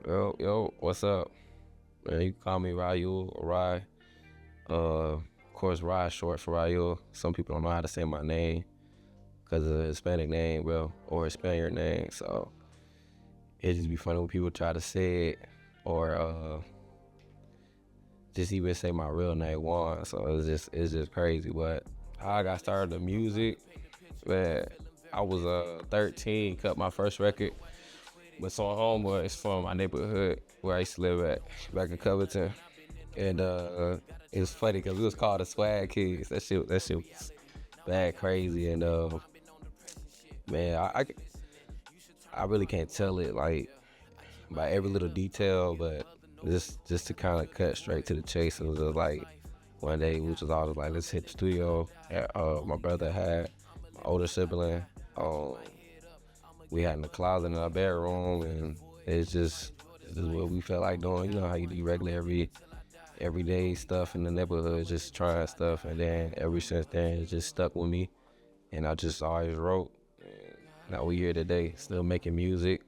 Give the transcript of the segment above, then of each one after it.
Yo, what's up? Man, you can call me Ryul or Ry. Of course, Ry is short for Ryul. Some people don't know how to say my name because of the Hispanic name, bro, or Spaniard name. So it just be funny when people try to say it or just even say my real name, Juan. So it's just crazy. But how I got started in music, man, I was 13, cut my first record. But some homeboys from my neighborhood where I used to live at back in Covington. And it was funny because we was called the Swag Kids. That shit was bad crazy. And man, I really can't tell it like by every little detail, but just to kind of cut straight to the chase, it was just like one day we was just all just like, let's hit the studio. My brother had my older sibling. Um, we had in the closet in our bedroom, and it's just what we felt like doing. You know how you do regular everyday stuff in the neighborhood, just trying stuff, and then ever since then it just stuck with me, and I just always wrote. And now we here today, still making music,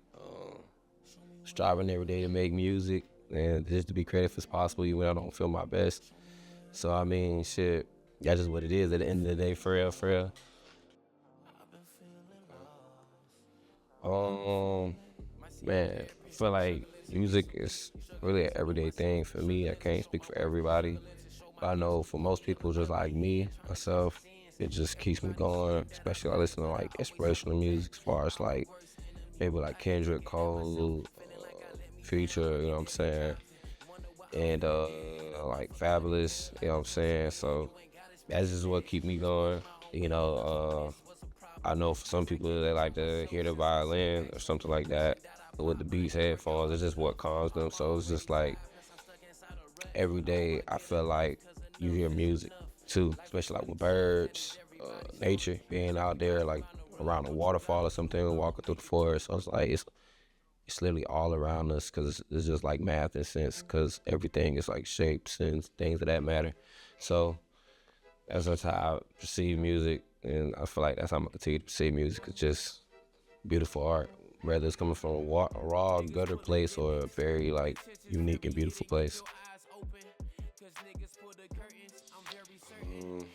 striving every day to make music, and just to be creative as possible, even when I don't feel my best. So I mean, shit, that's just what it is. At the end of the day, for real, for real. Um, Man, I feel like music is really an everyday thing for me. I can't speak for everybody, but I know for most people, just like me, myself, it just keeps me going. Especially I listen to like inspirational music, as far as like maybe like Kendrick Cole, Future, you know what I'm saying, and like Fabulous, you know what I'm saying. So that's just what keep me going. You know, I know for some people they like to hear the violin or something like that with the Beats headphones. It's just what calms them. So it's just like every day I feel like you hear music too, especially like with birds, nature, being out there like around a waterfall or something, walking through the forest. So it's like it's literally all around us because it's just like math and sense because everything is like shapes and things of that matter. So that's just how I perceive music, and I feel like that's how I'm gonna continue to perceive music. It's just beautiful art, whether it's coming from a raw gutter place or a very like unique and beautiful place. Mm,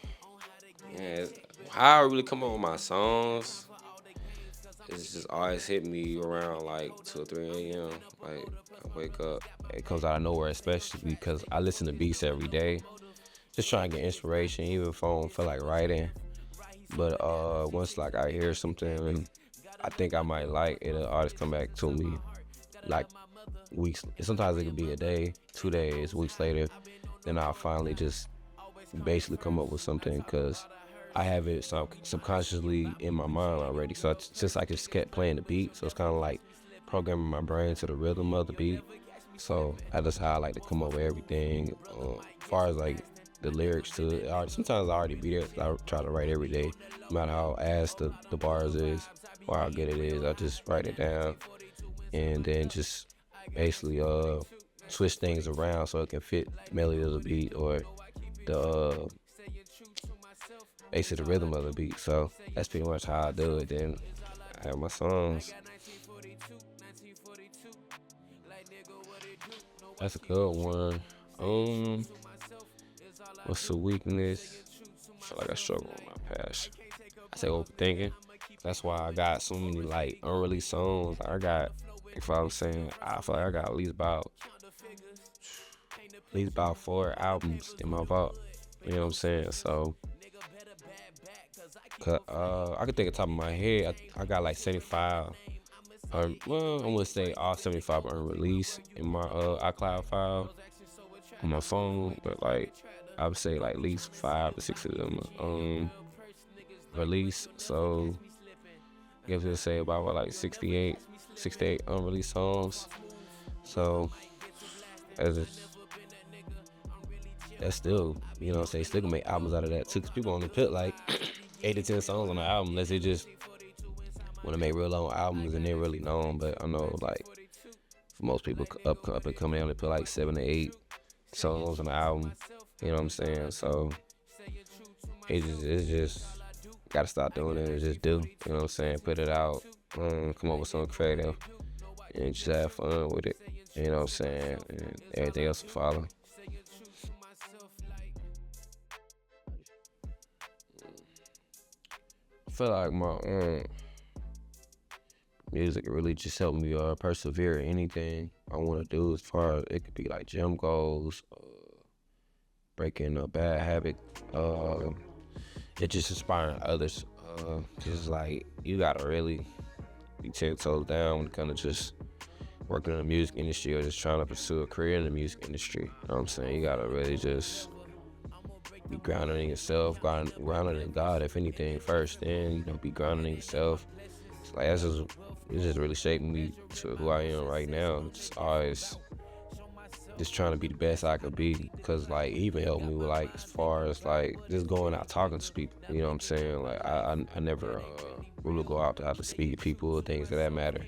yeah, how I really come up with my songs, it's just always hit me around like 2 or 3 a.m. Like I wake up, it comes out of nowhere, especially because I listen to beats every day, just trying to get inspiration, even if I don't feel like writing. But once like I hear something I think I might like, it'll always come back to me like weeks. Sometimes it could be a day, 2 days, weeks later. Then I'll finally just basically come up with something because I have it subconsciously in my mind already. So it's just I just kept playing the beat. So it's kind of like programming my brain to the rhythm of the beat. So that's how I like to come up with everything. As far as like the lyrics to it, sometimes I already be there. I try to write every day, no matter how ass the bars is or how good it is. I just write it down and then just basically switch things around so it can fit the melody of the beat or the basically the rhythm of the beat. So that's pretty much how I do it. Then I have my songs. That's a good one. Um, what's the weakness? I feel like I struggle with my passion. I say overthinking. That's why I got so many like unreleased songs. I got, if I was saying, I feel like I got at least about 4 albums in my vault. You know what I'm saying? So, I could think of the top of my head. I got like 75. Well, I'm gonna say all 75 are unreleased in my iCloud file on my phone, but like I would say like at least 5 to 6 of them released. So I guess we'll say about what, like 68 unreleased songs. So as a, that's still, you know what I'm saying, still can make albums out of that too. Cause people only put like 8 to 10 songs on the album unless they just want to make real long albums and they're really known. But I know like for most people up and coming, they only put like 7 to 8 songs on the album. You know what I'm saying? So it's just gotta stop doing it and just do. You know what I'm saying? Put it out, come up with something creative, and just have fun with it. You know what I'm saying? And everything else will follow. I feel like my music really just helped me persevere in anything I want to do. As far as it could be like gym goals, breaking a bad habit, uh, it just inspiring others. Just like you gotta really be 10 toes down when it comes to just working in the music industry or just trying to pursue a career in the music industry. You know what I'm saying? You gotta really just be grounded in yourself, grounded in God, if anything, first. Then, be grounded in yourself. It's like it's just really shaping me to who I am right now. Just always just trying to be the best I could be, because like it even helped me with like as far as like just going out talking to people. You know what I'm saying? Like I never really go out to speak to people or things of that matter.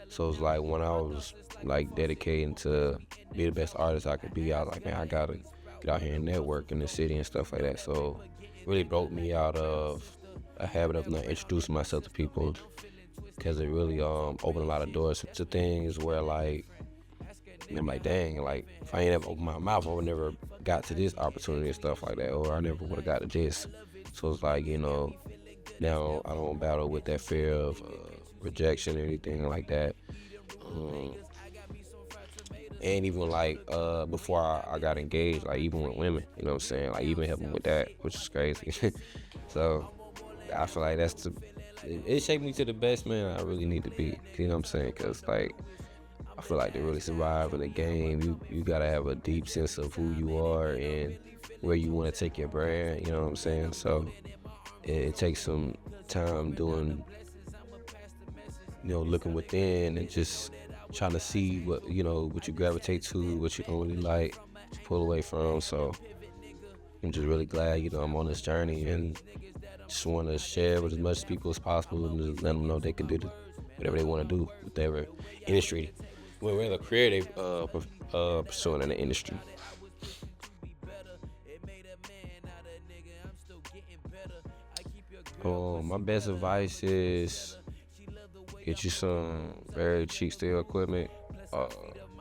So it's like when I was like dedicating to be the best artist I could be, I was like, man, I gotta get out here and network in the city and stuff like that. So it really broke me out of a habit of not introducing myself to people, because it really opened a lot of doors to things where like I'm like, dang, like if I ain't ever opened my mouth, I would never got to this opportunity and stuff like that, or I never would have got to this. So it's like, now I don't battle with that fear of rejection or anything like that. Um, and even like before I got engaged, like even with women, you know what I'm saying? Like even helping with that, which is crazy. So I feel like it shaped me to the best man I really need to be. You know what I'm saying? Because like I feel like to really survive in the game, you gotta have a deep sense of who you are and where you want to take your brand. You know what I'm saying? So it takes some time doing, looking within and just trying to see what you gravitate to, what you don't really like, to pull away from. So I'm just really glad, I'm on this journey, and just want to share with as much people as possible and just let them know they can do whatever they want to do, whatever industry, whatever career they pursuing in the industry. My best advice is get you some very cheap studio equipment, uh,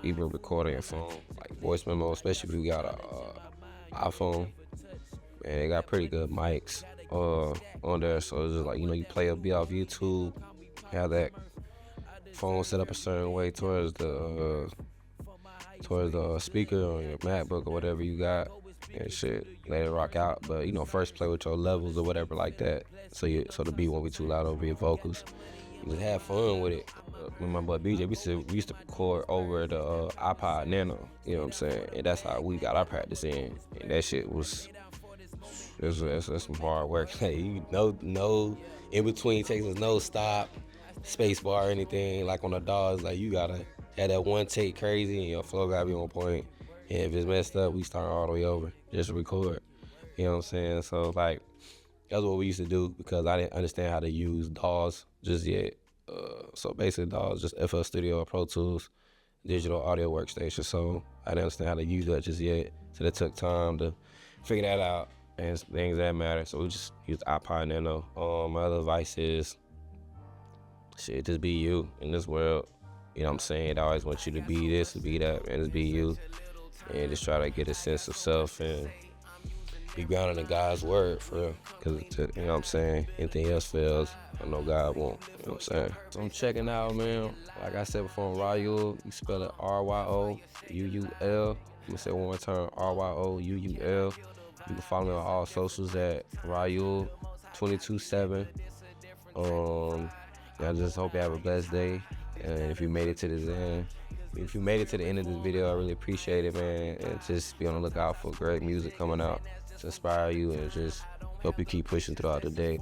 even recording your phone, like voice memo, especially if you got a iPhone. And they got pretty good mics on there, so it's just like you play a beat off YouTube, have that phone set up a certain way towards the speaker on your MacBook or whatever you got, and shit, let it rock out. But first play with your levels or whatever like that, so the beat won't be too loud over your vocals. You just have fun with it. With my boy BJ, we used to record over the iPod Nano. You know what I'm saying? And that's how we got our practice in. And that shit was that's some hard work. Like, no in between takes, no stop, space bar or anything. Like on the DAWs, like you gotta have that one take crazy and your flow gotta be on point. And if it's messed up, we start all the way over. Just record. You know what I'm saying? So like that's what we used to do, because I didn't understand how to use DAWs just yet. So basically DAWs just FL Studio or Pro Tools, digital audio workstation. So I didn't understand how to use that just yet. So it took time to figure that out and things that matter. So we just use iPod Nano. My other advice is, shit, just be you in this world. You know what I'm saying? I always want you to be this, to be that, and just be you. And just try to get a sense of self and be grounded in God's word, for real. Because, you know what I'm saying? Anything else fails, I know God won't. You know what I'm saying? So I'm checking out, man. Like I said before, RYOUUL, you spell it RYOUUL. I'm gonna say it one more time, RYOUUL. You can follow me on all socials at RYOUUL227. I just hope you have a blessed day. And if you made it to the end of this video, I really appreciate it, man. And just be on the lookout for great music coming out to inspire you and just help you keep pushing throughout the day.